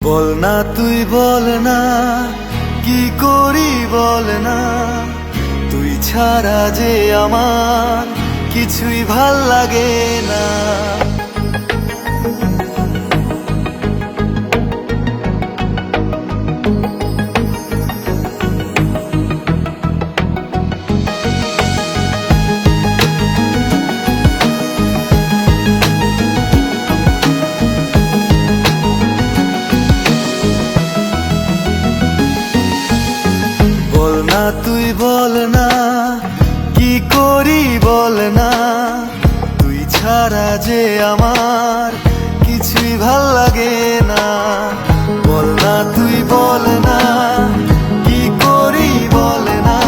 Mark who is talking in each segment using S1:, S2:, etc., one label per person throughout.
S1: বল না তুই বল না, কি করি বল না, তুই ছাড়া যে আমার কিছুই ভাল লাগে না। বল না তুই বল না, কি করি বল না, তুই ছাড়া যে আমার কিছুই ভাল লাগে না। বল না তুই বল না, কি করি বল না,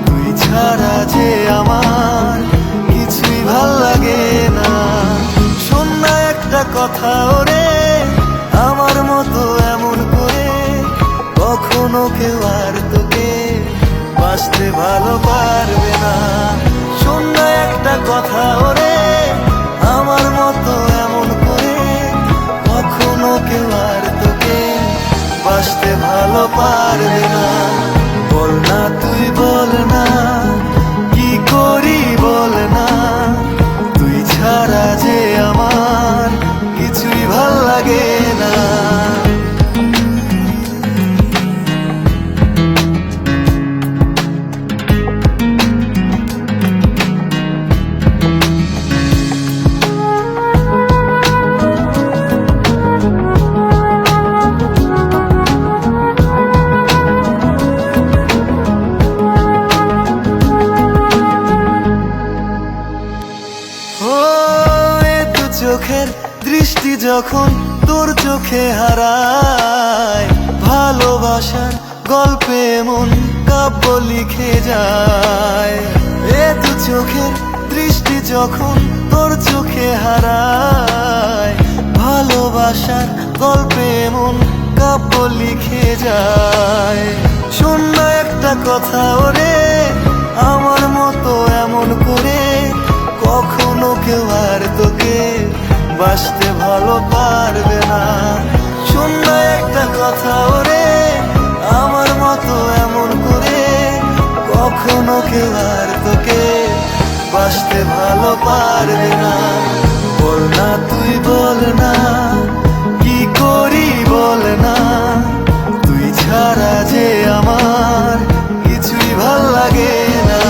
S1: তুই ছাড়া যে আমার কিছুই ভাল লাগে না। শোন না একটা কথা ওরে, আমার মতো এমন করে কখনো কেউ আর তোকে বাঁচতে ভালো পারবে না। শোন না একটা কথা ওরে, আমার মতো এমন করে কখনো কেউ আর তোকে বাঁচতে ভালো পারবে না। বল না তুই বল না, কি করি বল না, তুই ছাড়া যে আমার কিছুই ভাল লাগে না। চোখের দৃষ্টি যখন তোর চোখে হারায়, ভালোবাসার গল্পে মন কাব্য লিখে যায়। এ দু চোখের দৃষ্টি যখন তোর চোখে হারায়, ভালোবাসার গল্পে মন কাব্য লিখে যায়। শোন না একটা কথা ওরে, আমার মতো এমন করে কখনো কেউ আর তোকে বাঁচতে ভালো পারবে না। শোন না একটা কথা ওরে, আমার মতো এমন করে কখনো কেউ আর তোকে বাঁচতে ভালো পারবে না। বল না তুই বল না, কি করি বল না, তুই ছাড়া যে আমার কিছুই ভাল লাগে না।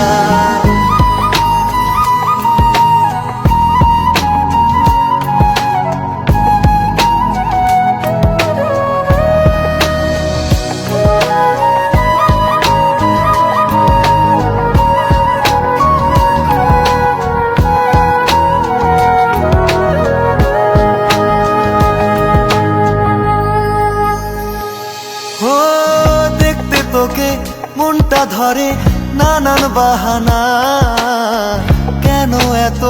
S1: তোকে মনটা ধরে নানান বাহানা, কেন এত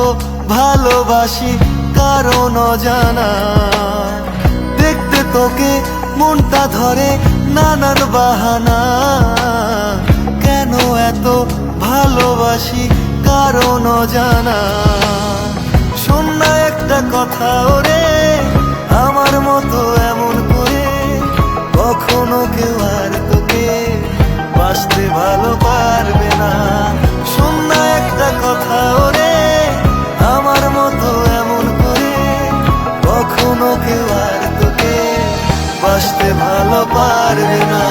S1: ভালোবাসি কারণ অজানা। দেখতে তোকে মনটা ধরে নানান বাহানা, কেন এত ভালোবাসি কারণ অজানা। শোন না একটা কথা ওরে, আমার মতো এমন করে কখনো কেউ আর তোকে বাঁচতে ভালো পারবে না। শোন না একটা কথা ওরে, আমার মতো এমন করে কখনো কেউ আর তোকে বাঁচতে ভালো পারবে না।